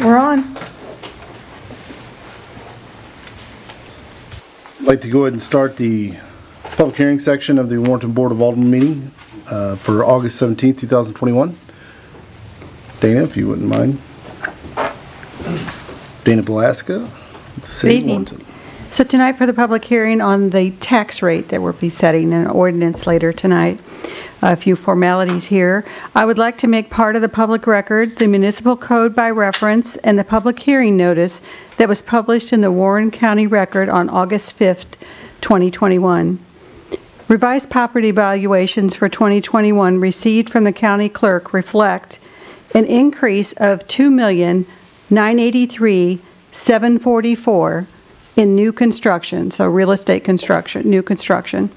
We're on. I'd like to go ahead and start the public hearing section of the Warrenton Board of Alderman meeting for August 17th, 2021. Dana, if you wouldn't mind. Dana Belaska, the City of Warrenton. So tonight for the public hearing on the tax rate that we'll be setting an ordinance later tonight. A few formalities here. I would like to make part of the public record the municipal code by reference and the public hearing notice that was published in the Warren County Record on August 5th, 2021. Revised property valuations for 2021 received from the county clerk reflect an increase of $2,983,744 in new construction, so real estate construction, new construction.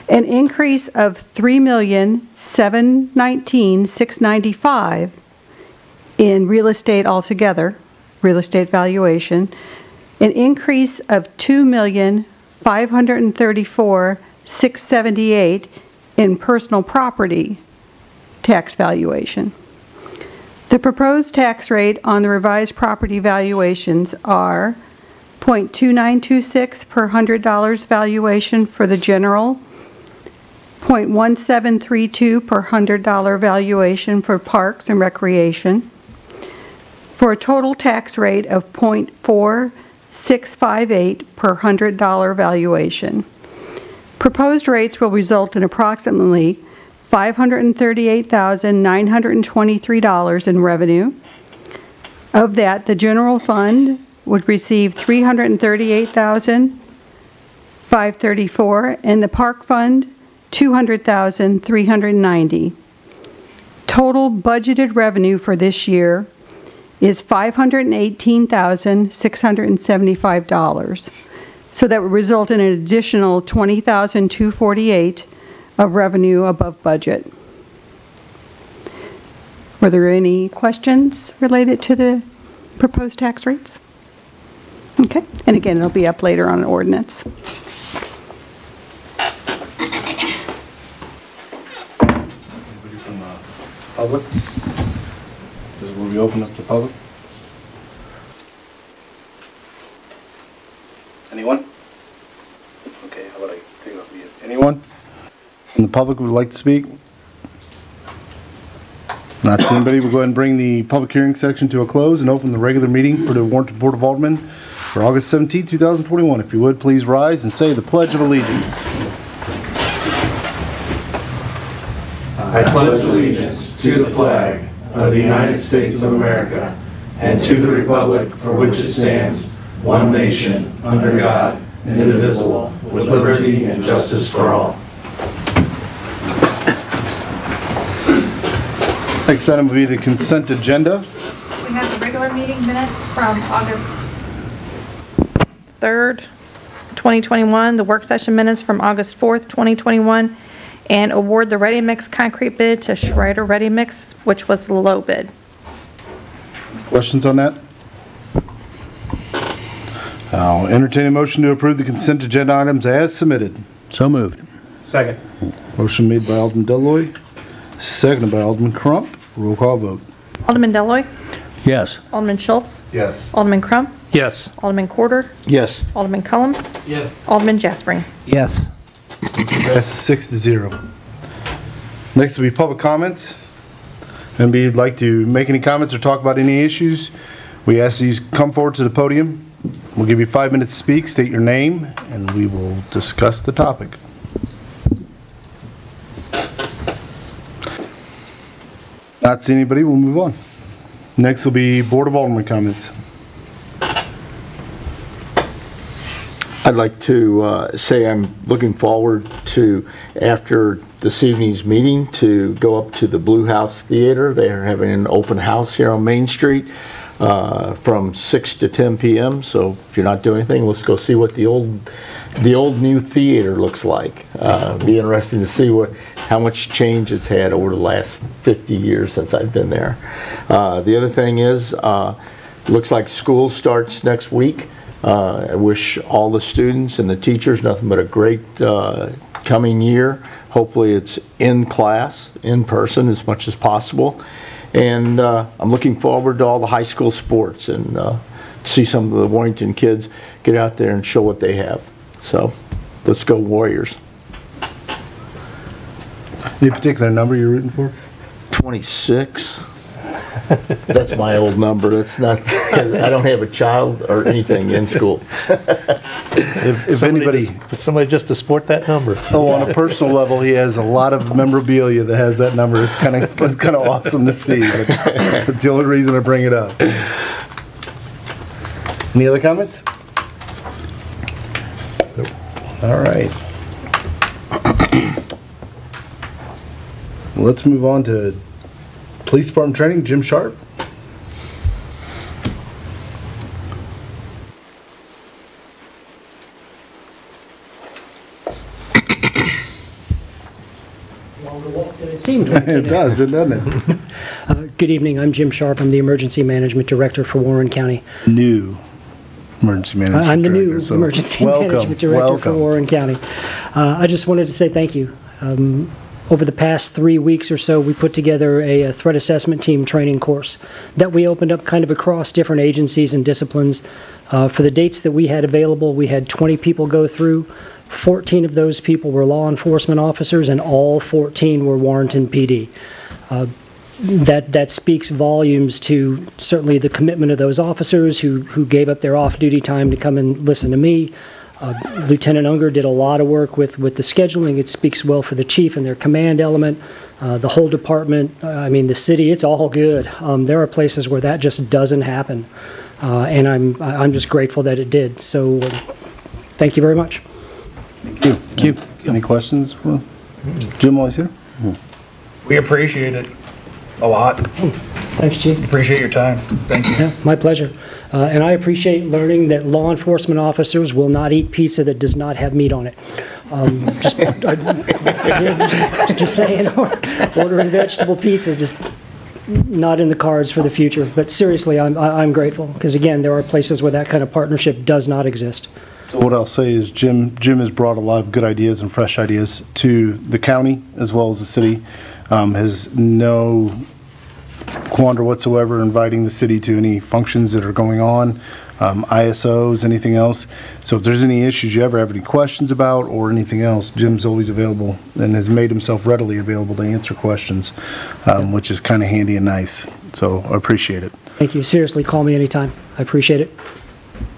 An increase of $3,719,695 in real estate altogether, real estate valuation. An increase of $2,534,678 in personal property tax valuation. The proposed tax rate on the revised property valuations are 0.2926 per $100 valuation for the general, 0.1732 per $100 valuation for parks and recreation, for a total tax rate of 0.4658 per $100 valuation. Proposed rates will result in approximately $538,923 in revenue. Of that, the general fund would receive $338,534, and the park fund $200,390. Total budgeted revenue for this year is $518,675. So that would result in an additional $20,248 of revenue above budget. Were there any questions related to the proposed tax rates? Okay, and again, it'll be up later on an ordinance. Anybody from the public? This is where we open up the public. Anyone? Okay, how about I take off mute? Anyone from the public who would like to speak? Not seeing anybody. We'll go ahead and bring the public hearing section to a close and open the regular meeting for the Warrenton Board of Aldermen for August 17, 2021. If you would, please rise and say the Pledge of Allegiance. I pledge allegiance to the flag of the United States of America and to the republic for which it stands, one nation, under God, indivisible, with liberty and justice for all. Next item will be the consent agenda. We have the regular meeting minutes from August 3rd, 2021, the work session minutes from August 4th, 2021, and award the ready mix concrete bid to Schreider Ready Mix, which was the low bid. Questions on that? I'll entertain a motion to approve the consent agenda items as submitted. So moved. Second. Motion made by Alderman Deloy, seconded by Alderman Crump. Roll call vote. Alderman Deloy, Yes. Alderman Schultz, Yes. Alderman Crump, Yes. Alderman Corder, Yes. Alderman Cullum, Yes. Alderman Jaspering. Yes. Passes 6-0. Next will be public comments. And if you'd like to make any comments or talk about any issues, we ask that you come forward to the podium. We'll give you 5 minutes to speak, state your name, and we will discuss the topic. Not seeing anybody, we'll move on. Next will be Board of Alderman comments. I'd like to say I'm looking forward to, after this evening's meeting, to go up to the Blue House Theater. They're having an open house here on Main Street from 6 to 10 p.m. So if you're not doing anything, let's go see what the old new theater looks like. Be interesting to see how much change it's had over the last 50 years since I've been there. The other thing is, looks like school starts next week. I wish all the students and the teachers nothing but a great coming year. Hopefully it's in class, in person as much as possible. And I'm looking forward to all the high school sports and see some of the Warrington kids get out there and show what they have. So let's go Warriors. Any particular number you're rooting for? 26. That's my old number. That's not, I don't have a child or anything in school. If anybody, somebody just to sport that number. oh, on a personal level, he has a lot of memorabilia that has that number. It's kind of awesome to see. But that's the only reason I bring it up. Any other comments? All right. Let's move on to Police Department training. Jim Sharp. Longer walk than it seemed. When It does, doesn't it? Good evening. I'm Jim Sharp. I'm the Emergency Management Director for Warren County. New emergency management I'm the new director, so Emergency welcome, Management Director for welcome. Warren County. I just wanted to say thank you. Over the past 3 weeks or so, we put together a threat assessment team training course that we opened up kind of across different agencies and disciplines. For the dates that we had available, we had 20 people go through. 14 of those people were law enforcement officers, and all 14 were Warrenton PD. That speaks volumes to certainly the commitment of those officers who gave up their off-duty time to come and listen to me. Lieutenant Unger did a lot of work with the scheduling. It speaks well for the chief and their command element, the whole department. I mean, the city, it's all good. There are places where that just doesn't happen, and I'm just grateful that it did. So thank you very much. Thank you. Any questions for Jim while he's here? We appreciate it a lot. Thanks, Chief. Appreciate your time. Thank you. Yeah, my pleasure. And I appreciate learning that law enforcement officers will not eat pizza that does not have meat on it. Just saying, ordering vegetable pizza is just not in the cards for the future. But seriously, I'm grateful because, again, there are places where that kind of partnership does not exist. So what I'll say is Jim has brought a lot of good ideas and fresh ideas to the county as well as the city. Has no quandary whatsoever inviting the city to any functions that are going on, ISOs, anything else. So if there's any issues you ever have any questions about or anything else, Jim's always available and has made himself readily available to answer questions, which is kind of handy and nice. So I appreciate it. Thank you. Seriously, call me anytime. I appreciate it.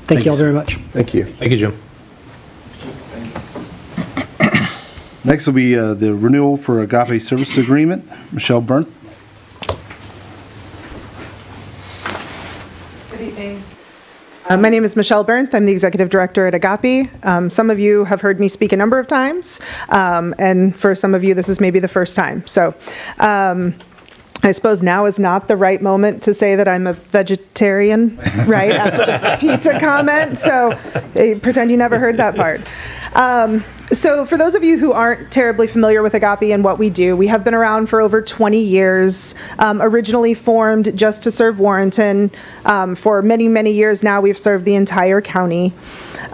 Thank you all very much. Thank you. Thank you, Jim. Next will be the renewal for Agape Services Agreement. Michelle Byrne. Good evening. My name is Michelle Bernth. I'm the Executive Director at Agape. Some of you have heard me speak a number of times, and for some of you, this is maybe the first time. So I suppose now is not the right moment to say that I'm a vegetarian, right, after the pizza comment. So pretend you never heard that part. So for those of you who aren't terribly familiar with Agape and what we do, we have been around for over 20 years, originally formed just to serve Warrenton. For many, many years now, we've served the entire county.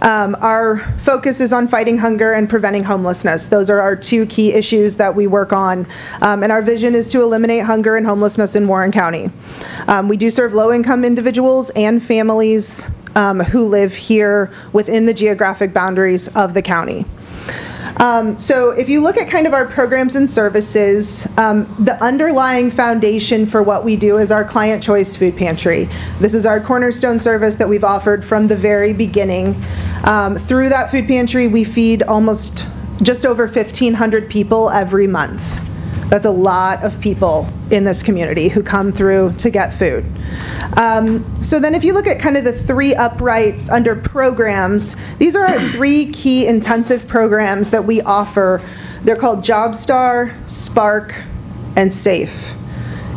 Our focus is on fighting hunger and preventing homelessness. Those are our two key issues that we work on. And our vision is to eliminate hunger and homelessness in Warren County. We do serve low-income individuals and families who live here within the geographic boundaries of the county. So if you look at kind of our programs and services, the underlying foundation for what we do is our Client Choice Food Pantry. This is our cornerstone service that we've offered from the very beginning. Through that food pantry, we feed just over 1,500 people every month. That's a lot of people in this community who come through to get food. So then if you look at kind of the three uprights under programs, these are our three key intensive programs that we offer. They're called JobStar, Spark, and SAFE.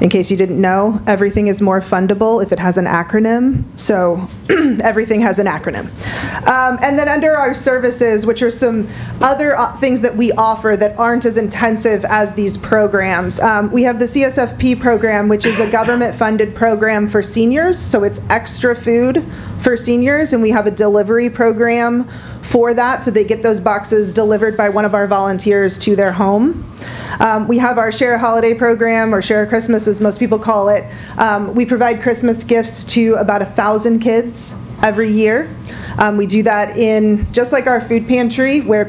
In case you didn't know, everything is more fundable if it has an acronym. So everything has an acronym. And then under our services, which are some other things that we offer that aren't as intensive as these programs, we have the CSFP program, which is a government-funded program for seniors. So it's extra food for seniors, and we have a delivery program for that, so they get those boxes delivered by one of our volunteers to their home. We have our Share a Holiday program, or Share a Christmas as most people call it. We provide Christmas gifts to about 1,000 kids every year. We do that in, just like our food pantry, where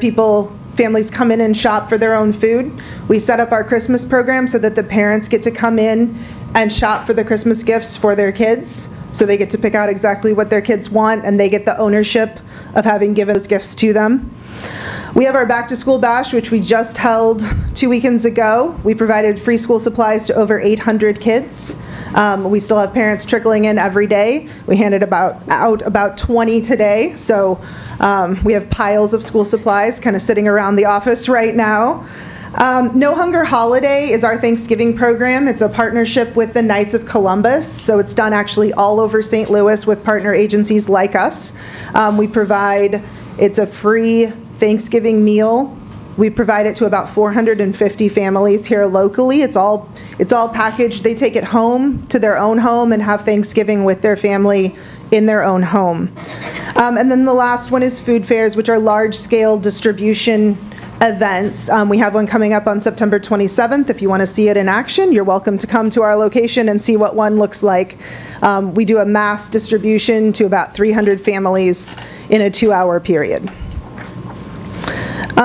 families come in and shop for their own food. We set up our Christmas program so that the parents get to come in and shop for the Christmas gifts for their kids. So they get to pick out exactly what their kids want, and they get the ownership of having given those gifts to them. We have our back to school bash, which we just held 2 weekends ago. We provided free school supplies to over 800 kids. We still have parents trickling in every day. We handed out about 20 today. So we have piles of school supplies kind of sitting around the office right now. No Hunger Holiday is our Thanksgiving program. It's a partnership with the Knights of Columbus. So it's done actually all over St. Louis with partner agencies like us. It's a free Thanksgiving meal. We provide it to about 450 families here locally. It's all packaged. They take it home to their own home and have Thanksgiving with their family in their own home. And then the last one is food fairs, which are large-scale distribution events. We have one coming up on September 27th. If you want to see it in action, you're welcome to come to our location and see what one looks like. We do a mass distribution to about 300 families in a 2-hour period.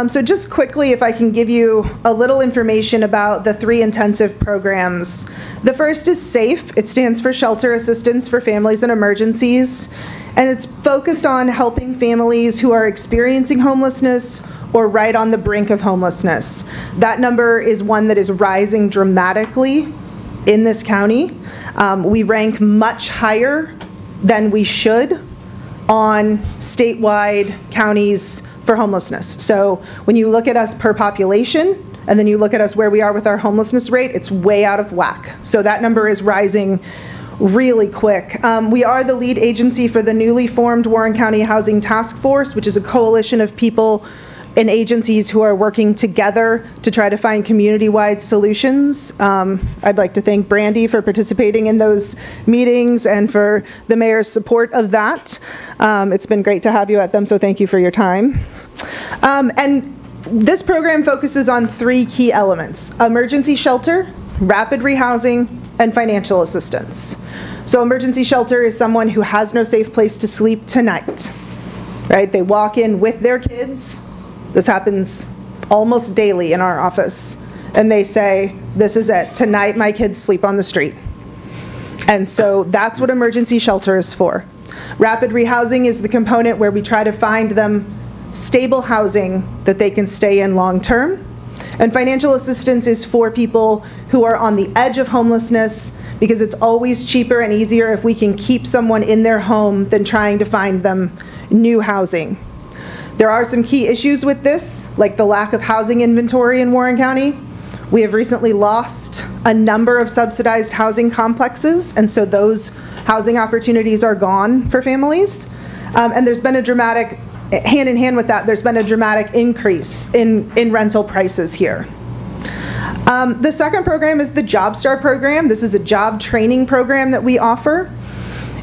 So just quickly, if I can give you a little information about the 3 intensive programs. The first is SAFE. It stands for Shelter Assistance for Families in Emergencies. And it's focused on helping families who are experiencing homelessness or right on the brink of homelessness. That number is one that is rising dramatically in this county. We rank much higher than we should on statewide counties for homelessness. So when you look at us per population, and then you look at us where we are with our homelessness rate, it's way out of whack. So that number is rising really quick. We are the lead agency for the newly formed Warren County Housing Task Force, which is a coalition of people and agencies who are working together to try to find community-wide solutions. I'd like to thank Brandy for participating in those meetings and for the mayor's support of that. It's been great to have you at them, so thank you for your time. And this program focuses on 3 key elements: emergency shelter, rapid rehousing, and financial assistance. So emergency shelter is someone who has no safe place to sleep tonight, right? They walk in with their kids. This happens almost daily in our office. And they say, this is it. Tonight my kids sleep on the street. And so that's what emergency shelter is for. Rapid rehousing is the component where we try to find them stable housing that they can stay in long term. And financial assistance is for people who are on the edge of homelessness, because it's always cheaper and easier if we can keep someone in their home than trying to find them new housing. There are some key issues with this, like the lack of housing inventory in Warren County. We have recently lost a number of subsidized housing complexes, and so those housing opportunities are gone for families. And there's been a dramatic, hand in hand with that, there's been a dramatic increase in rental prices here. The second program is the Job Star program. This is a job training program that we offer.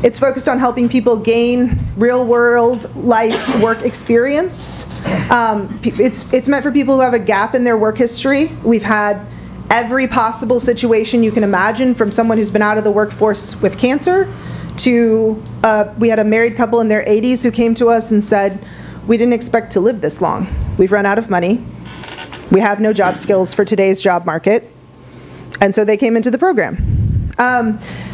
It's focused on helping people gain real-world life work experience. It's meant for people who have a gap in their work history. We've had every possible situation you can imagine, from someone who's been out of the workforce with cancer to we had a married couple in their 80s who came to us and said, we didn't expect to live this long. We've run out of money. We have no job skills for today's job market. And so they came into the program.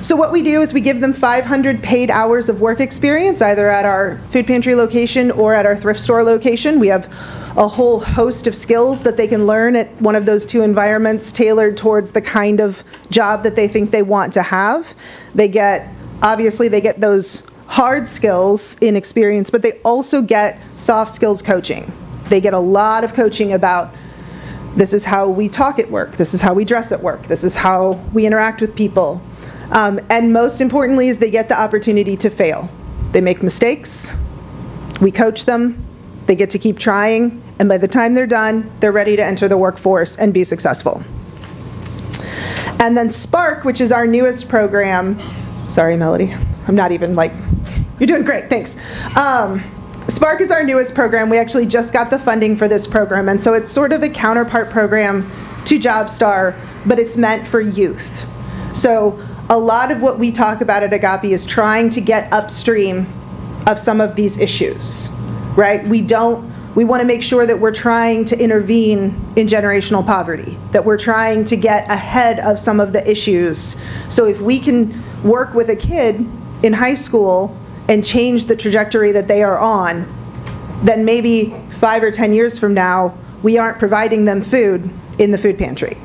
So what we do is we give them 500 paid hours of work experience, either at our food pantry location or at our thrift store location. We have a whole host of skills that they can learn at one of those 2 environments tailored towards the kind of job that they think they want to have. Obviously they get those hard skills in experience, but they also get soft skills coaching. They get a lot of coaching about, this is how we talk at work, this is how we dress at work, this is how we interact with people. And most importantly is they get the opportunity to fail. They make mistakes, we coach them, they get to keep trying, and by the time they're done, they're ready to enter the workforce and be successful. And then Spark, which is our newest program, sorry Melody, I'm not even like, you're doing great, thanks. Spark is our newest program. We actually just got the funding for this program, and so it's sort of a counterpart program to Job Star, but it's meant for youth. So a lot of what we talk about at Agape is trying to get upstream of some of these issues, right? We want to make sure that we're trying to intervene in generational poverty, that we're trying to get ahead of some of the issues. So if we can work with a kid in high school and change the trajectory that they are on, then maybe 5 or 10 years from now, we aren't providing them food in the food pantry.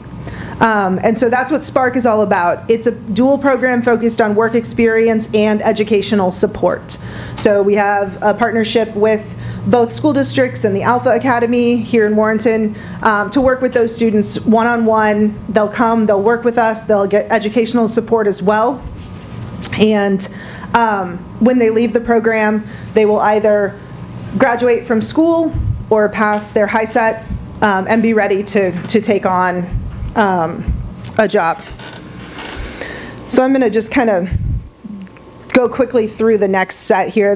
And so that's what Spark is all about. It's a dual program focused on work experience and educational support. So we have a partnership with both school districts and the Alpha Academy here in Warrenton to work with those students one-on-one. They'll come, they'll work with us, they'll get educational support as well. And when they leave the program, they will either graduate from school or pass their high set and be ready to take on a job. So I'm going to just kind of go quickly through the next set here.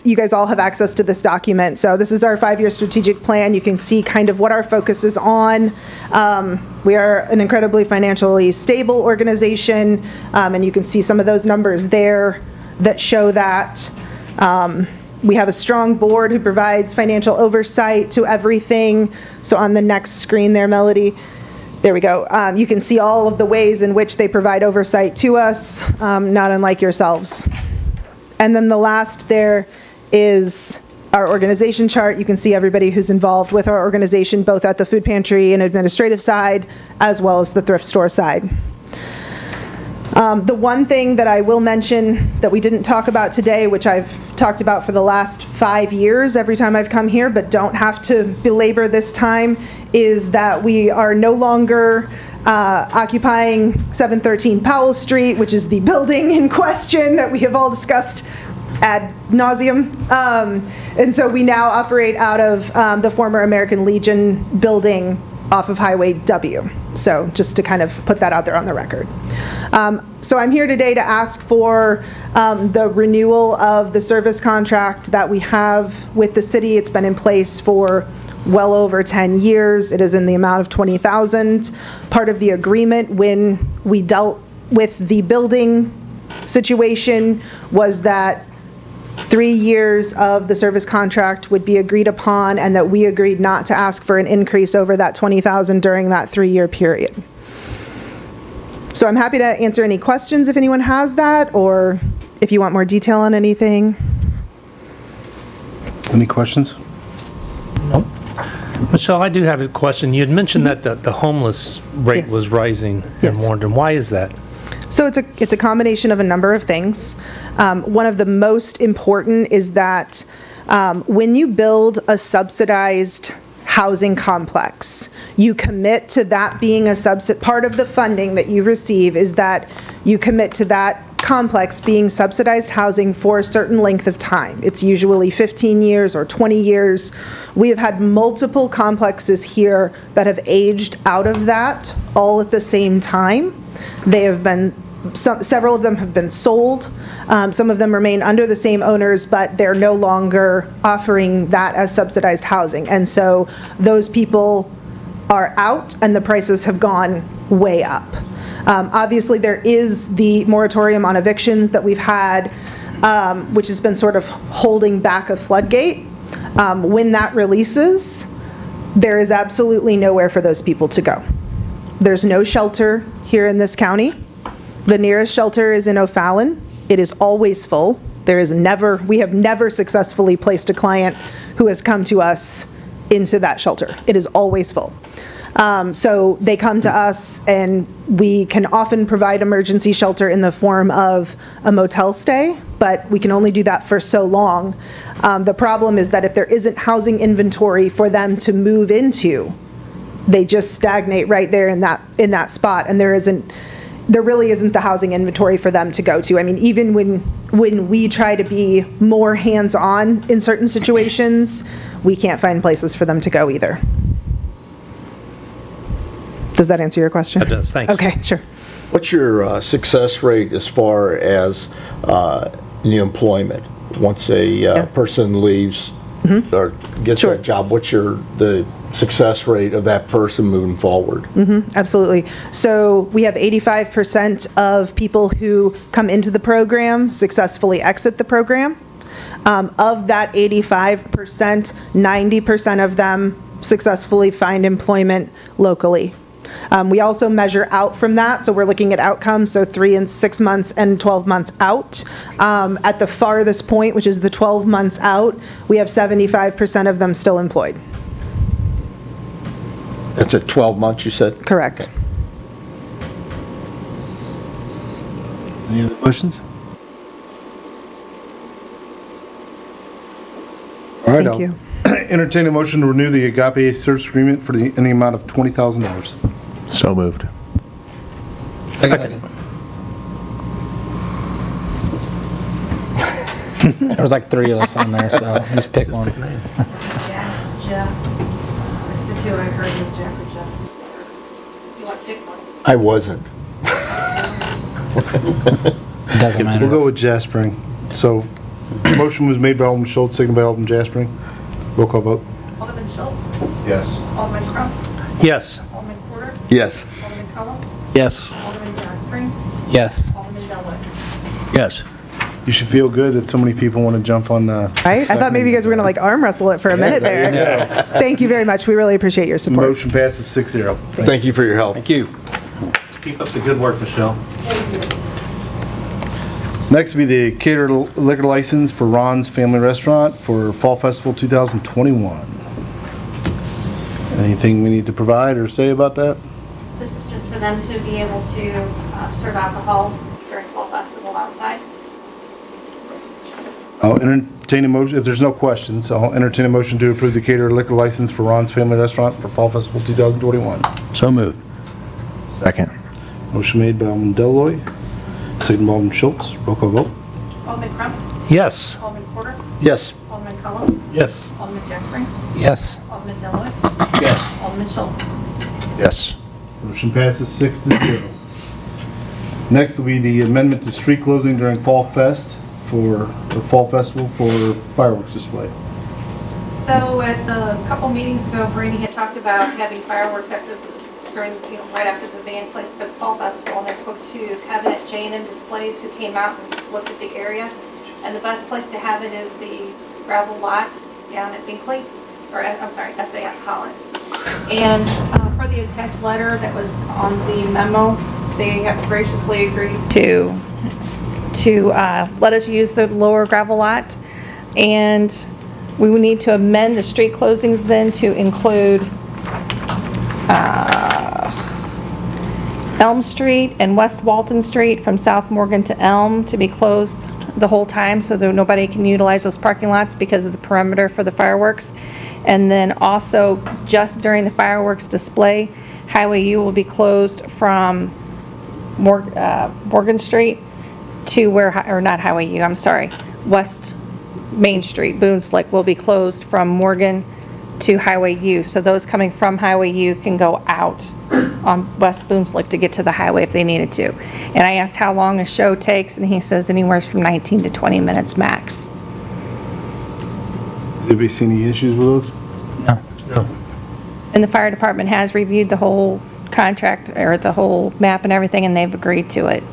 You guys all have access to this document. So this is our 5-year strategic plan. You can see kind of what our focus is on. We are an incredibly financially stable organization, and you can see some of those numbers there that show that. We have a strong board who provides financial oversight to everything. So on the next screen there, Melody, there we go. You can see all of the ways in which they provide oversight to us, not unlike yourselves. And then the last there is our organization chart. You can see everybody who's involved with our organization, both at the food pantry and administrative side, as well as the thrift store side. The one thing that I will mention that we didn't talk about today, which I've talked about for the last 5 years every time I've come here, but don't have to belabor this time, is that we are no longer occupying 713 Powell Street, which is the building in question that we have all discussed ad nauseum. And so we now operate out of the former American Legion building off of Highway W. So just to kind of put that out there on the record. So I'm here today to ask for the renewal of the service contract that we have with the city. It's been in place for well over 10 years. It is in the amount of $20,000. Part of the agreement when we dealt with the building situation was that 3 years of the service contract would be agreed upon, and that we agreed not to ask for an increase over that $20,000 during that 3-year period. So I'm happy to answer any questions if anyone has that, or if you want more detail on anything. Any questions? Nope. Michelle, I do have a question. You had mentioned that the homeless rate Yes. was rising Yes. in Warrenton. Why is that? So it's a combination of a number of things. One of the most important is that when you build a subsidized housing complex, you commit to that being a part of the funding that you receive is that you commit to that complex being subsidized housing for a certain length of time. It's usually 15 years or 20 years. We have had multiple complexes here that have aged out of that all at the same time. They have been, several of them have been sold. Some of them remain under the same owners, but they're no longer offering that as subsidized housing. And so those people are out and the prices have gone way up. Obviously, there is the moratorium on evictions that we've had, which has been sort of holding back a floodgate. When that releases, there is absolutely nowhere for those people to go. There's no shelter here in this county. The nearest shelter is in O'Fallon. It is always full. We have never successfully placed a client who has come to us into that shelter. It is always full. So they come to us, and we can often provide emergency shelter in the form of a motel stay, but we can only do that for so long. The problem is that if there isn't housing inventory for them to move into, they just stagnate right there in that spot, and there really isn't the housing inventory for them to go to. I mean, even when we try to be more hands-on in certain situations, we can't find places for them to go either. Does that answer your question? It does, thanks. Okay, sure. What's your success rate as far as new employment? Once a person leaves or gets Sure. that job, what's the success rate of that person moving forward. Absolutely. So we have 85% of people who come into the program successfully exit the program. Of that 85%, 90% of them successfully find employment locally. We also measure out from that, so we're looking at outcomes, so 3 and 6 months and 12 months out. At the farthest point, which is the 12 months out, we have 75% of them still employed. That's at 12 months, you said? Correct. Any other questions? All right, Thank you. I'll entertain a motion to renew the Agape service agreement in the amount of $20,000. So moved. There was like 3 of us on there, so just pick one. Yeah, Jeff. It's the 2 I heard was Jeff or Jeff. You want to pick one? I wasn't. It doesn't matter. We'll go with Jaspering. So, motion was made by Alderman Schultz, seconded by Alderman Jaspering. Roll call vote. Alderman Schultz? Yes. Alderman Crump? Yes. Alderman Porter? Yes. Alderman Cullum? Yes. Alderman Jaspering? Yes. Alderman Deloy. Yes. You should feel good that so many people want to jump on the... Right? I thought maybe you guys were going to like arm wrestle it for a minute there. Thank you very much. We really appreciate your support. Motion passes 6-0. Thank you for your help. Thank you. Keep up the good work, Michelle. Next will be the catered liquor license for Ron's Family Restaurant for Fall Festival 2021. Anything we need to provide or say about that? This is just for them to be able to serve alcohol during Fall Festival outside. I'll entertain a motion, if there's no questions, I'll entertain a motion to approve the catered liquor license for Ron's Family Restaurant for Fall Festival 2021. So moved. Second. Motion made by Alderman Deloy, seconded by Alderman Schultz. Roll call vote. Alderman Crump? Yes. Alderman Porter? Yes. Alderman Cullum? Yes. Alderman Jaspering? Yes. Alderman Deloy. Yes. Alderman Schultz? Yes. Motion passes 6-0. Next will be the amendment to street closing during Fall Festival for fireworks display. So at the couple meetings ago, Brady had talked about having fireworks right after the band plays for the Fall Festival, and I spoke to Kevin at J&M Displays, who came out and looked at the area, and the best place to have it is the gravel lot down at Binkley, or I'm sorry, SAF Holland. And for the attached letter that was on the memo, they have graciously agreed to let us use the lower gravel lot, and we would need to amend the street closings then to include Elm Street and West Walton Street from South Morgan to Elm to be closed the whole time so that nobody can utilize those parking lots because of the perimeter for the fireworks. And then also just during the fireworks display, Highway U will be closed from Morgan Street to or not Highway U, I'm sorry, West Main Street, Boone Slick will be closed from Morgan to Highway U. So those coming from Highway U can go out on West Boone Slick to get to the highway if they needed to. And I asked how long a show takes, and he says anywhere from 19 to 20 minutes max. Has anybody seen any issues with those? No. And the fire department has reviewed the whole contract, or the whole map and everything, and they've agreed to it.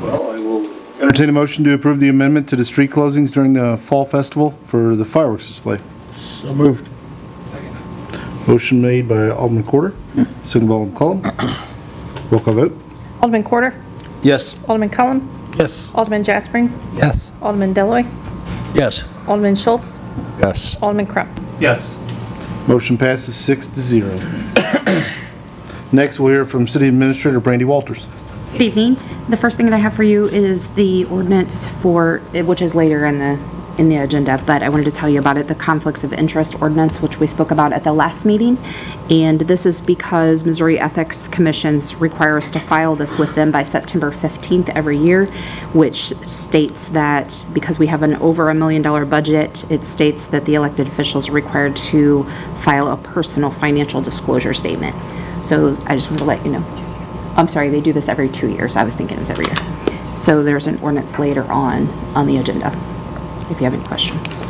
Well, I will entertain a motion to approve the amendment to the street closings during the Fall Festival for the fireworks display. So moved. Motion made by Alderman Quarter, seconded by Alderman Cullum. Roll call vote. Alderman Quarter? Yes. Alderman Cullum? Yes. Alderman Jaspering? Yes. Alderman Deloy. Yes. Alderman Schultz? Yes. Alderman Crump? Yes. Motion passes 6-0. Next, we'll hear from City Administrator Brandy Walters. Good evening. The first thing that I have for you is the ordinance which is later in the agenda, but I wanted to tell you about it, the conflicts of interest ordinance, which we spoke about at the last meeting. And this is because Missouri Ethics Commissions require us to file this with them by September 15th every year, which states that because we have an over $1 million budget, it states that the elected officials are required to file a personal financial disclosure statement. So I just wanted to let you know. I'm sorry, they do this every 2 years. I was thinking it was every year. So there's an ordinance later on the agenda, if you have any questions.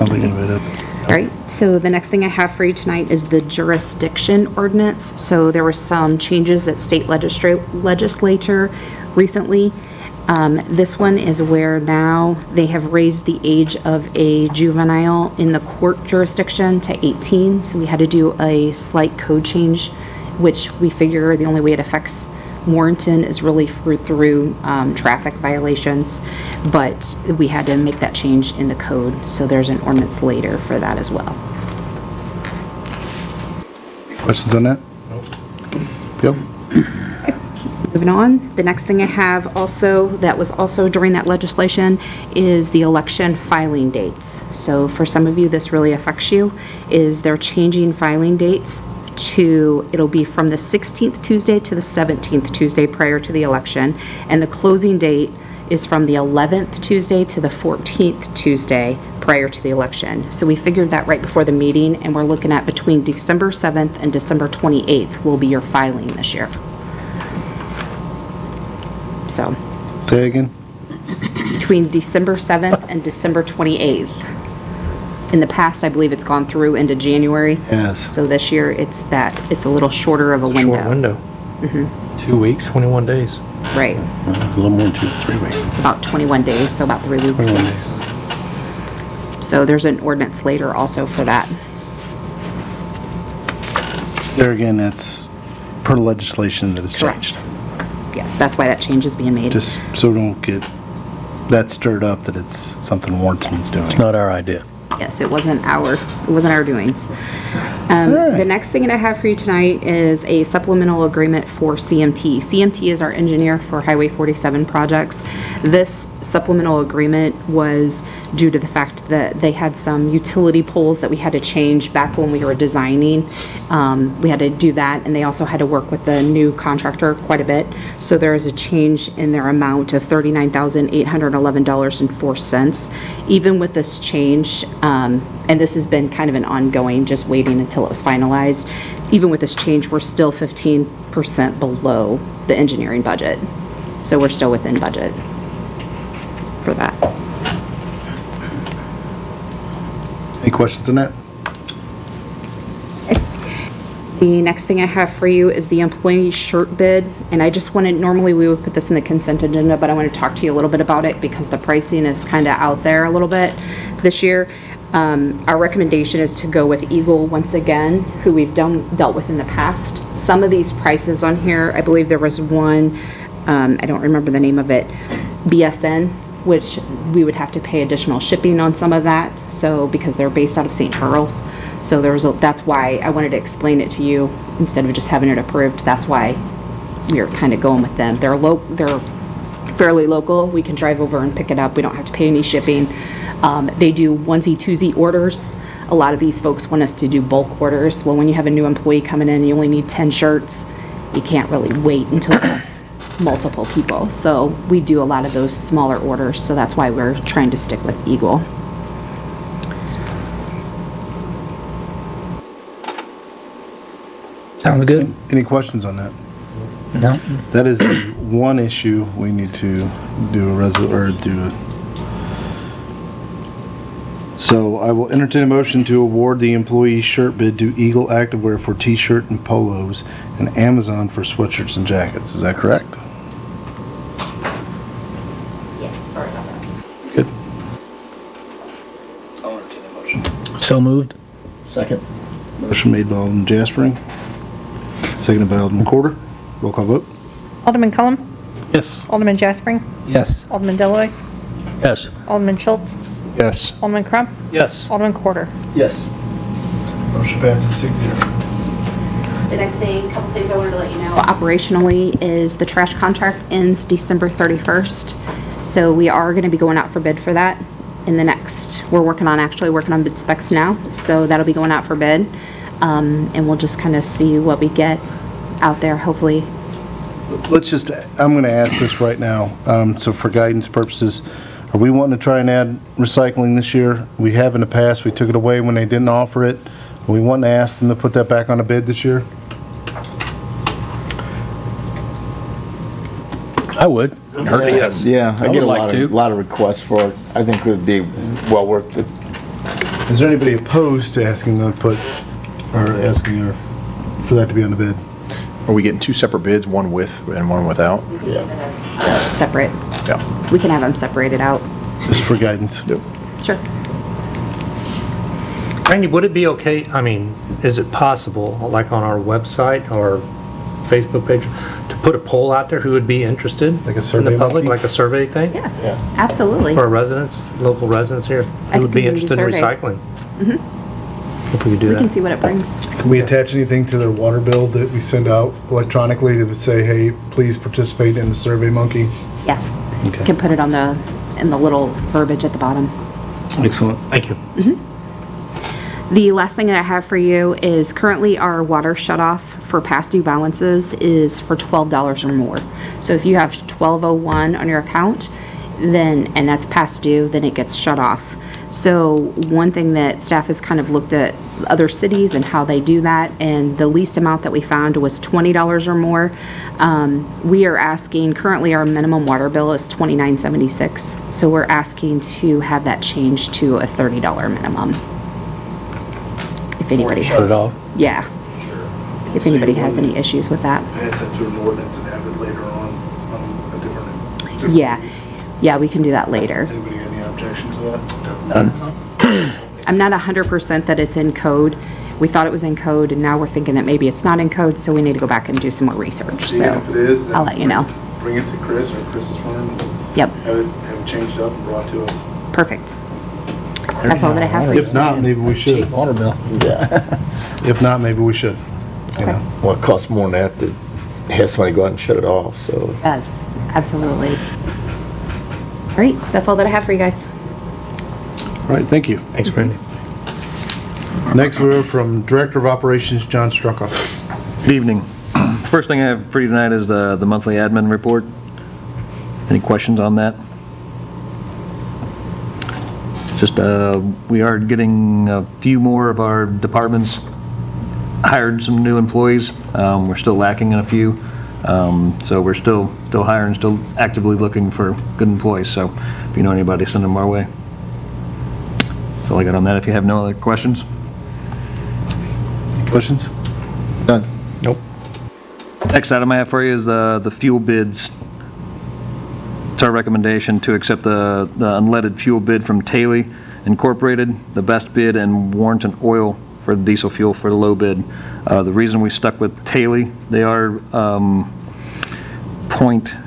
I'll look into it. All right, so the next thing I have for you tonight is the jurisdiction ordinance. So there were some changes at state legislature recently. This one is where now they have raised the age of a juvenile in the court jurisdiction to 18. So we had to do a slight code change, which we figure the only way it affects Warrenton is really through traffic violations, but we had to make that change in the code, so there's an ordinance later for that as well. Questions on that? Yep. Moving on, the next thing I have also, that was also during that legislation, is the election filing dates. So for some of you, this really affects you, is they're changing filing dates to, it'll be from the 16th Tuesday to the 17th Tuesday prior to the election, and the closing date is from the 11th Tuesday to the 14th Tuesday prior to the election. So we figured that right before the meeting, and we're looking at between December 7th and December 28th will be your filing this year. So. Say again? Between December 7th and December 28th. In the past, I believe it's gone through into January. Yes. So this year, it's a little shorter of a window. Short window. 2 weeks, 21 days. Right. A little more than 3 weeks. About 21 days, so about 3 weeks. 21 days. So there's an ordinance later also for that. There again, that's per legislation that has changed. Yes, that's why that change is being made. Just so we don't get that stirred up that it's something Warrenton's doing. It's not our idea. Yes, it wasn't our doings. The next thing that I have for you tonight is a supplemental agreement for CMT. CMT is our engineer for Highway 47 projects. This supplemental agreement was due to the fact that they had some utility poles that we had to change back when we were designing. We had to do that, and they also had to work with the new contractor quite a bit. So there is a change in their amount of $39,811.04. Even with this change, and this has been kind of an ongoing, just waiting until it was finalized. Even with this change, we're still 15% below the engineering budget. So we're still within budget for that. Any questions on that? The next thing I have for you is the employee shirt bid, and I just wanted, normally we would put this in the consent agenda, but I want to talk to you a little bit about it because the pricing is kind of out there a little bit this year. Our recommendation is to go with Eagle once again, who we've dealt with in the past. Some of these prices on here, I believe there was one, I don't remember the name of it, BSN, which we would have to pay additional shipping on some of that, so because they're based out of St. Charles. So that's why I wanted to explain it to you instead of just having it approved. That's why we are kind of going with them. They're fairly local. We can drive over and pick it up. We don't have to pay any shipping. They do onesie, twosie orders. A lot of these folks want us to do bulk orders. Well, when you have a new employee coming in, you only need 10 shirts. You can't really wait until you have multiple people. So we do a lot of those smaller orders. So that's why we're trying to stick with Eagle. Sounds good. Any questions on that? No. That is the one issue we need to do So I will entertain a motion to award the employee shirt bid to Eagle Activewear for t-shirt and polos and Amazon for sweatshirts and jackets. Is that correct? Yeah, sorry about that. Good. I'll entertain a motion. So moved. Second. Motion made by Alderman Jaspering, seconded by Alderman Corder. Roll call vote. Alderman Cullum? Yes. Alderman Jaspering? Yes. Alderman Deloy, Yes. Alderman Schultz? Yes. Alderman Crump? Yes. Alderman Corder? Yes. Motion passes 6-0. The next thing, a couple things I wanted to let you know. Operationally is the trash contract ends December 31st. So we are going to be going out for bid for that in the next, we're actually working on bid specs now. So that'll be going out for bid. And we'll just kind of see what we get out there, hopefully. I'm going to ask this right now. So for guidance purposes, are we wanting to try and add recycling this year? We have in the past. We took it away when they didn't offer it. Are we wanting to ask them to put that back on a bid this year? I would. Yeah, I get would like to. a lot of requests for it. I think it would be well worth it. Is there anybody opposed to asking them to put, or asking her for that to be on the bid? Are we getting two separate bids, one with and one without? We can use it as separate. Yeah. We can have them separated out. Just for guidance. Yep. Sure. Randy, would it be okay, I mean, is it possible, like on our website or Facebook page, to put a poll out there who would be interested? Like a in survey the public, monkey? like a survey thing? Yeah, absolutely. For our residents, local residents here, I who would think be we can do interested in surveys. recycling? If we could do We that. can see what it brings. Can we attach anything to their water bill that we send out electronically that would say, hey, please participate in the Survey Monkey? Yeah. Okay. Can put it on in the little verbiage at the bottom. Excellent. Thank you. The last thing that I have for you is currently our water shutoff for past due balances is for $12 or more. So if you have $12.01 on your account, then, and that's past due, then it gets shut off. So one thing that staff has kind of looked at other cities and how they do that, and the least amount that we found was $20 or more. We are asking, currently our minimum water bill is $29.76, so we're asking to have that changed to a $30 minimum. If anybody Shut has, it off? yeah. If anybody has any issues with that. Pass that to an ordinance and have it later on a different. Yeah, we can do that later. Does anybody have any objection to that? I'm not 100% that it's in code. We thought it was in code, and now we're thinking that maybe it's not in code, so we need to go back and do some more research. See, So if it is, then I'll let you know. Bring it to Chris or Chris's firm and Yep, have it changed up and brought to us. perfect. That's all that I have for you. If not, maybe we should. Cheap water bill. If not, maybe we should. You Okay. know. Well, it costs more than that to have somebody go out and shut it off, so. Yes, absolutely. All right, that's all that I have for you guys. All right, thank you. Thanks, Randy. Next, we're from Director of Operations, John Struckoff. Good evening. The first thing I have for you tonight is the monthly admin report. Any questions on that? Just, we are getting a few more of our departments hired some new employees. We're still lacking in a few. So we're still hiring, still actively looking for good employees. So if you know anybody, send them our way. That's all I got on that. If you have no other questions. Questions? None. Nope. Next item I have for you is the fuel bids. It's our recommendation to accept the unleaded fuel bid from Taylor Incorporated, the best bid, and Warrenton Oil for the diesel fuel for the low bid. The reason we stuck with Taylor, they are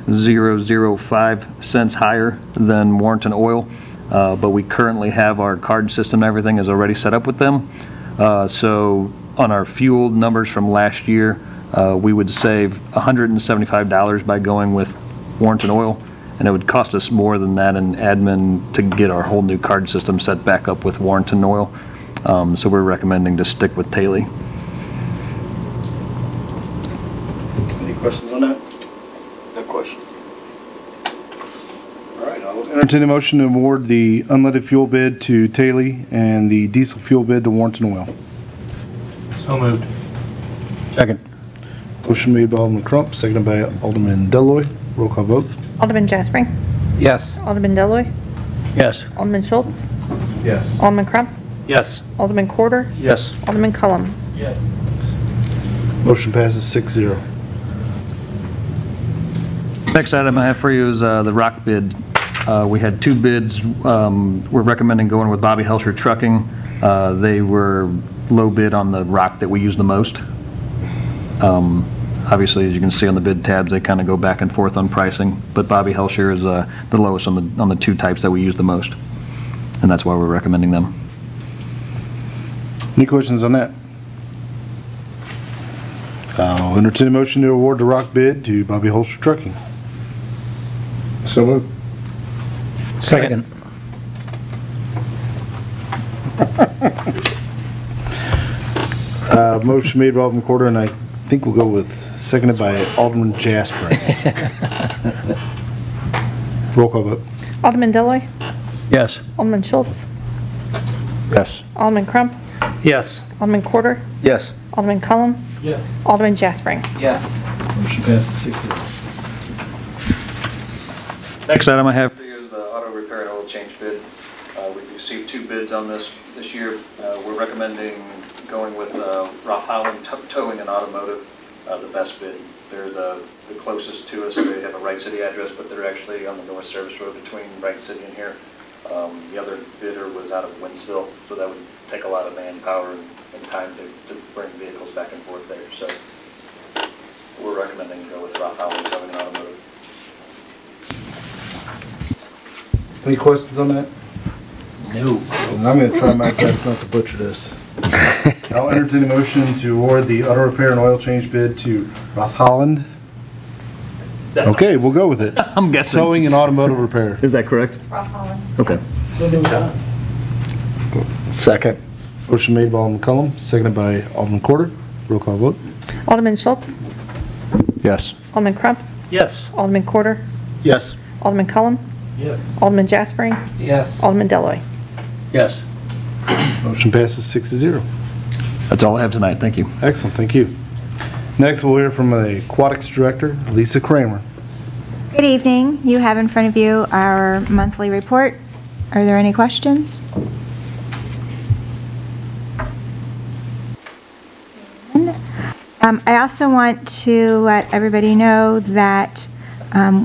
0.005 cents higher than Warrenton Oil, but we currently have our card system and everything is already set up with them. So on our fuel numbers from last year, we would save $175 by going with Warrenton Oil, and it would cost us more than that in admin to get our whole new card system set back up with Warrenton Oil. So we're recommending to stick with Taylor. Any questions on that? No question. All right, I'll entertain a motion to award the unleaded fuel bid to Taylor and the diesel fuel bid to Warrenton Oil. So moved. Second. Motion made by Alderman Crump, seconded by Alderman Deloy. Roll call vote. Alderman Jaspering? Yes. Alderman Deloy, Yes. Alderman Schultz? Yes. Alderman Crump? Yes. Alderman Quarter? Yes. Alderman Cullum? Motion passes 6-0. Next item I have for you is the rock bid. We had two bids. We're recommending going with Bobby Helsher Trucking. They were low bid on the rock that we use the most. Obviously, as you can see on the bid tabs, they kind of go back and forth on pricing, but Bobby Helsher is the lowest on the two types that we use the most, and that's why we're recommending them. Any questions on that? I'll entertain a motion to award the rock bid to Bobby Holster Trucking. So moved. Second. Motion made by Alderman Quarter, and I think we'll go with seconded by Alderman Jasper. Roll call vote. Alderman Deloy, Yes. Alderman Schultz? Yes. Alderman Crump? Yes. Alderman Quarter? Yes. Alderman Cullum? Yes. Alderman Jaspering? Yes. Motion passes 6-0. Next item I have for you is the auto repair and oil change bid. We received 2 bids on this year. We're recommending going with Roth Holland Towing and Automotive, the best bid. They're the closest to us. They have a Wright City address, but they're actually on the North Service Road between Wright City and here. The other bidder was out of Winsville, so that would take a lot of manpower and time to bring vehicles back and forth there. So we're recommending to go with Roth Holland Towing and Automotive. Any questions on that? No. And I'm going to try my best not to butcher this. I'll entertain a motion to award the auto repair and oil change bid to Roth Holland. Okay, we'll go with it. I'm guessing. Towing and automotive repair. Is that correct? Roth Holland. Okay. Second. Motion made by Alderman Cullum, seconded by Alderman Corder. Roll call vote. Alderman Schultz, Yes. Alderman Crump, Yes. Alderman Corder, Yes. Alderman Cullum, Yes. Alderman Jaspering, Yes. Alderman Deloy. Yes. Motion passes 6-0. That's all I have tonight. Thank you. Excellent, thank you. Next, we'll hear from the Aquatics Director, Lisa Kramer. Good evening. You have in front of you our monthly report. Are there any questions? I also want to let everybody know that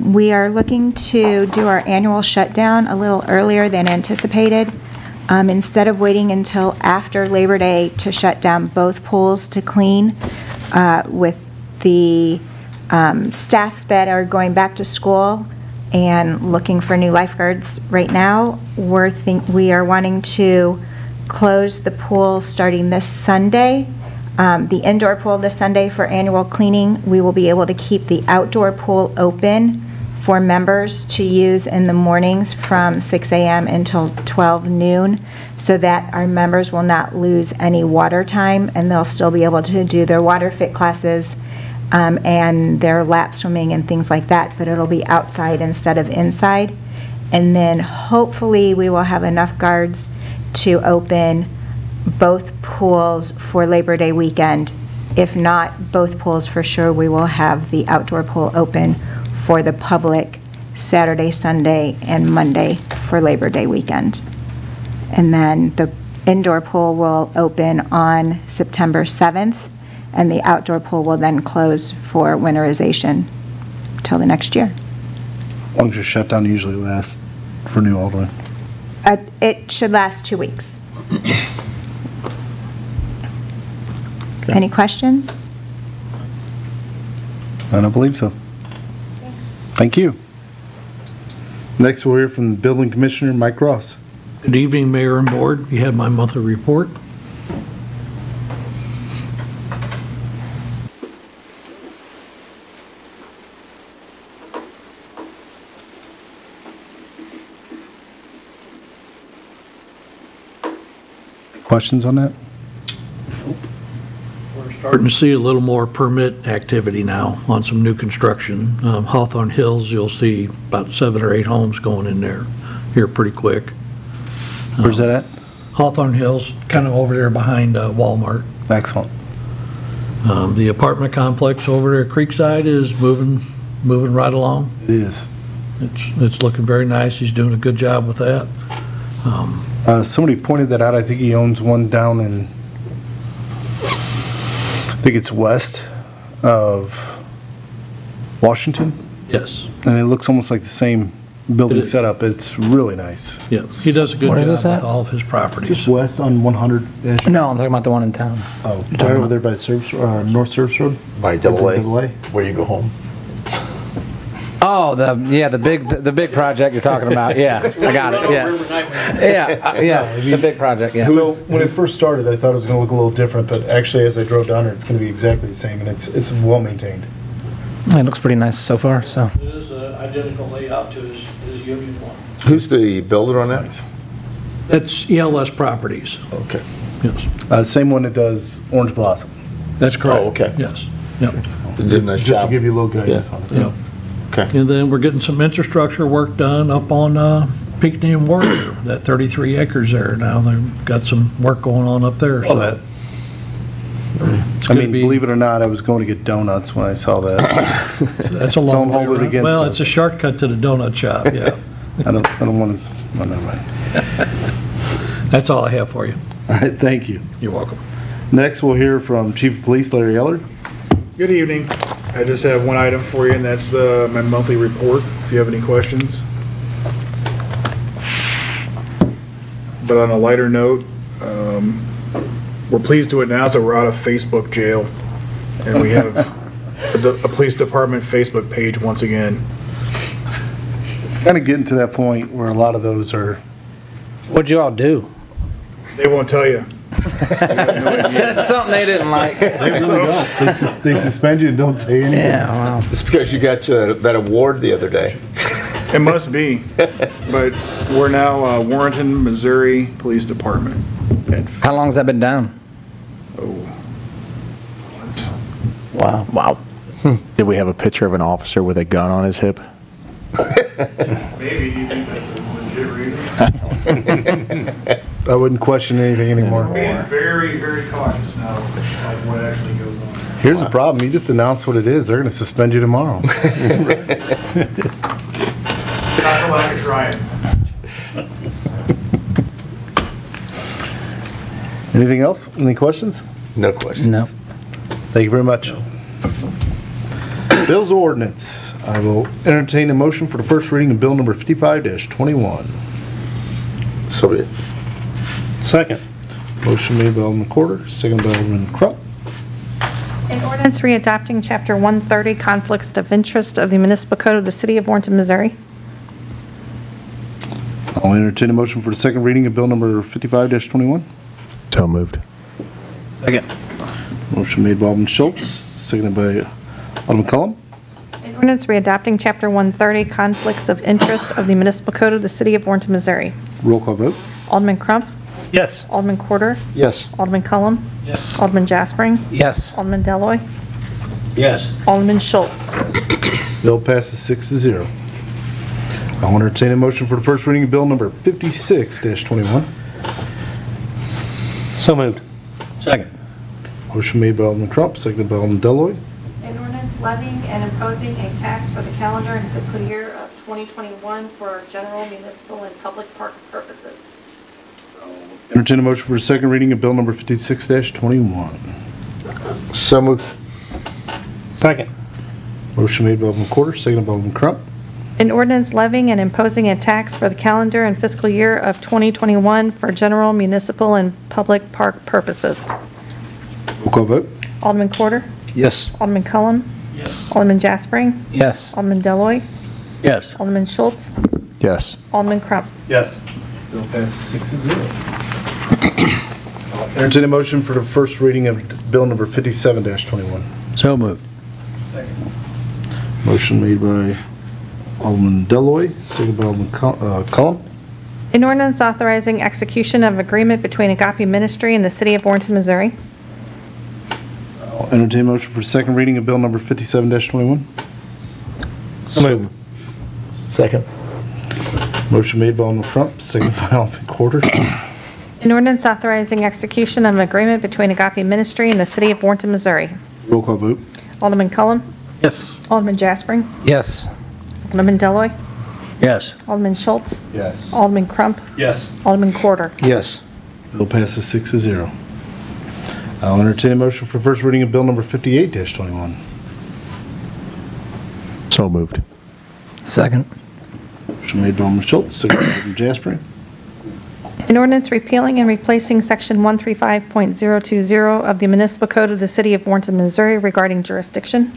we are looking to do our annual shutdown a little earlier than anticipated. Instead of waiting until after Labor Day to shut down both pools to clean, with the staff that are going back to school and looking for new lifeguards right now, we are wanting to close the pool starting this Sunday. The indoor pool this Sunday for annual cleaning. We will be able to keep the outdoor pool open for members to use in the mornings from 6 a.m. until 12 noon so that our members will not lose any water time and they'll still be able to do their water fit classes and their lap swimming and things like that, but it'll be outside instead of inside. And then hopefully we will have enough guards to open both pools for Labor Day weekend. If not, both pools for sure, we will have the outdoor pool open for the public Saturday, Sunday, and Monday for Labor Day weekend. And then the indoor pool will open on September 7th, and the outdoor pool will then close for winterization till the next year. How long does your shutdown usually last for new Alderman? It should last 2 weeks. Any questions? I don't believe so. Thank you. Next, we'll hear from the Building Commissioner, Mike Ross. Good evening, Mayor and Board. You have my monthly report. Questions on that? Starting to see a little more permit activity now on some new construction. Hawthorne Hills, you'll see about 7 or 8 homes going in there here pretty quick. Where's that at? Hawthorne Hills, kind of over there behind Walmart. Excellent. The apartment complex over there at Creekside is moving right along. It is. It's looking very nice. He's doing a good job with that. Somebody pointed that out. I think he owns one down in, I think it's west of Washington. Yes. And it looks almost like the same building setup. It's really nice. Yes. He does a good job with all of his properties. Just west on 100-ish? No, I'm talking about the one in town. Oh, right over there by the service, North Service Road? By Double A, Double A? where you go home. Oh, the big project you're talking about. Yeah, I got it. Yeah, the big project. Yeah. So when it first started, I thought it was going to look a little different, but actually, as I drove down there, it's going to be exactly the same, and it's well maintained. It looks pretty nice so far. So. It is an identical layout to his Union one. Who's the builder on that? Nice. That's ELS Properties. Okay. Yes. Same one that does Orange Blossom. That's correct. Oh, okay. Yes. Yep. Did a nice Just job. to give you a little guidance on it. Yep. Okay. And then we're getting some infrastructure work done up on Pinckney and Warrior, that 33 acres there. Now they've got some work going on up there. All that. I mean, believe it or not, I was going to get donuts when I saw that. That's a long Don't hold way it around. against Well, us. it's a shortcut to the donut shop, yeah. I don't want to Oh, never mind. That's all I have for you. All right, thank you. You're welcome. Next, we'll hear from Chief of Police Larry Eller. Good evening. I just have one item for you, and that's my monthly report, if you have any questions. But on a lighter note, we're pleased to announce that we're out of Facebook jail, and we have a police department Facebook page once again. It's kind of getting to that point where a lot of those are... What'd you all do? They won't tell you. Said something they didn't like. They really don't. They suspend you and don't say anything. Yeah, well. It's because you got that award the other day. It must be. But we're now Warrenton, Missouri Police Department. How long has that been down? Oh. Wow. Wow. Did we have a picture of an officer with a gun on his hip? Maybe. Do you think that's a legit reason? I wouldn't question anything anymore. We're being very, very cautious now of what actually goes on. Here's the problem. You just announce what it is. They're going to suspend you tomorrow. Not for lack of trying. Anything else? Any questions? No questions. No. Thank you very much. Bills ordinance. I will entertain a motion for the first reading of bill number 55-21. So be it. Second. Motion made by Alderman Corder, second by Alderman Crump. An ordinance readopting Chapter 130, Conflicts of Interest of the Municipal Code of the City of Warrenton, Missouri. I'll entertain a motion for the second reading of bill number 55-21. So moved. Second. Motion made by Alderman Schultz, seconded by Alderman Cullum. An ordinance readopting Chapter 130, Conflicts of Interest of the Municipal Code of the City of Warrenton, Missouri. Roll call vote. Alderman Crump. Yes. Alderman Corder. Yes. Alderman Cullum. Yes. Alderman Jaspering. Yes. Alderman Deloy. Yes. Alderman Schultz. Bill passes 6-0. I'll entertain a motion for the first reading of bill number 56-21. So moved. Second. Motion made by Alderman Crump, seconded by Alderman Deloy. An ordinance levying and imposing a tax for the calendar and fiscal year of 2021 for general, municipal, and public park purposes. Entertain a motion for the second reading of bill number 56-21. So moved. Second. Motion made by Alderman Corder, seconded by Alderman Crump. An ordinance levying and imposing a tax for the calendar and fiscal year of 2021 for general, municipal, and public park purposes. Roll call vote. Alderman Corder. Yes. Alderman Cullum. Yes. Alderman Jaspering. Yes. Alderman Deloy. Yes. Alderman Schultz. Yes. Alderman Crump. Yes. Bill passes 6-0. Entertain a motion for the first reading of bill number 57-21. So moved. Motion made by Alderman Deloy, seconded by Alderman Cullum. An ordinance authorizing execution of agreement between Agape Ministry and the City of Warrenton, Missouri. I'll entertain a motion for second reading of bill number 57-21. So moved. Second. Motion made by Alderman Crump, seconded by Alderman Corder. An ordinance authorizing execution of an agreement between Agape Ministry and the City of Warrenton, Missouri. Roll call vote. Alderman Cullum. Yes. Alderman Jaspering. Yes. Alderman Deloy. Yes. Alderman Schultz. Yes. Alderman Crump. Yes. Alderman Corder. Yes. Bill passes 6-0. I'll entertain a motion for first reading of bill number 58-21. So moved. Second. Motion made by Alderman Schultz, seconded by Alderman Jaspering. An ordinance repealing and replacing Section 135.020 of the Municipal Code of the City of Warrenton, Missouri regarding jurisdiction.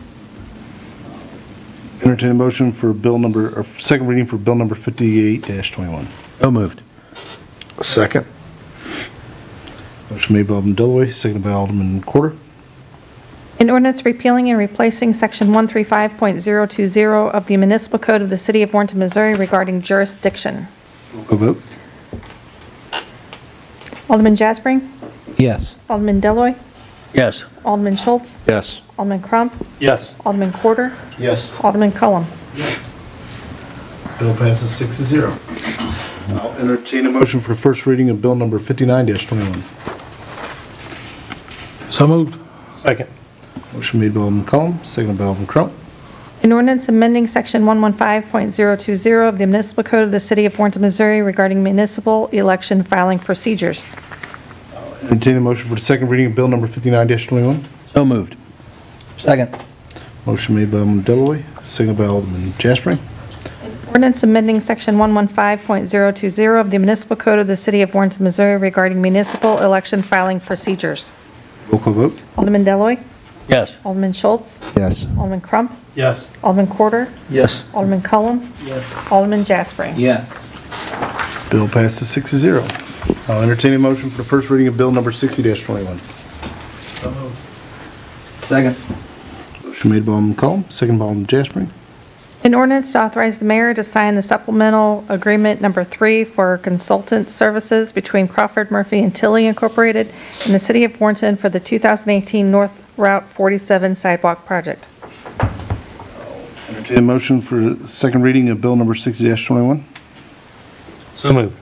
Entertain a motion for bill number, or second reading for bill number 58-21. So moved. Second. Motion made by Alderman Deloy, seconded by Alderman Corder. An ordinance repealing and replacing Section 135.020 of the Municipal Code of the City of Warrenton, Missouri regarding jurisdiction. Roll call vote. Alderman Jaspering. Yes. Alderman Deloy. Yes. Alderman Schultz. Yes. Alderman Crump. Yes. Alderman Corder. Yes. Alderman Cullum. Bill passes 6-0. I'll entertain a motion for first reading of bill number 59-21. So moved. Second. Motion made by Alderman Cullum, seconded by Alderman Crump. An ordinance amending Section 115.020 of the Municipal Code of the City of Warrenton, Missouri regarding municipal election filing procedures. Entertain a motion for the second reading of Bill number 59-21. So moved. Second. Motion made by Alderman Delloy, seconded by Alderman Jaspering. Ordinance amending Section 115.020 of the Municipal Code of the City of Warrenton, Missouri regarding municipal election filing procedures. Roll call vote. Alderman Delloy. Yes. Alderman Schultz. Yes. Alderman Crump. Yes. Alderman Quarter. Yes. Alderman Cullum. Yes. Alderman Jaspering. Yes. Bill passes 6-0. I'll entertain a motion for the first reading of Bill number 60-21. Second. Motion made by Alderman Cullum, seconded by Alderman Jaspering. An ordinance to authorize the mayor to sign the supplemental agreement number 3 for consultant services between Crawford, Murphy, and Tilly Incorporated and the City of Warrenton for the 2018 North Route 47 sidewalk project. Entertain a motion for the second reading of Bill number 60-21. So moved.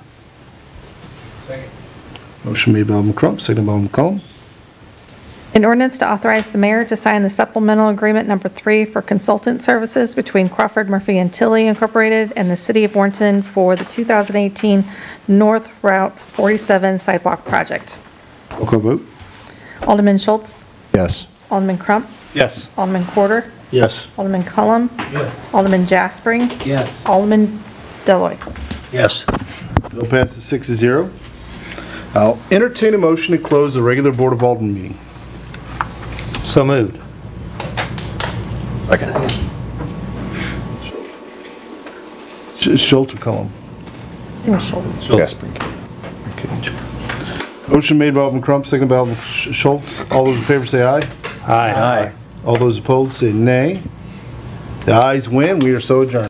Motion made by Alderman Crump, seconded by Alderman Cullum. An ordinance to authorize the mayor to sign the supplemental agreement number 3 for consultant services between Crawford, Murphy, and Tilly Incorporated and the City of Warrenton for the 2018 North Route 47 sidewalk project. Roll call vote. Alderman Schultz. Yes. Alderman Crump. Yes. Alderman Quarter. Yes. Alderman Cullum. Yes. Alderman Jaspering. Yes. Alderman Delloy. Yes. Bill passes 6-0. I'll entertain a motion to close the regular Board of Alderman meeting. So moved. Schultz or Cullum? It was Schultz. Schultz. Okay. Motion made by Alderman Crump, seconded by Alderman Schultz. All those in favor say aye. Aye. All those opposed say nay. The ayes win. We are so adjourned.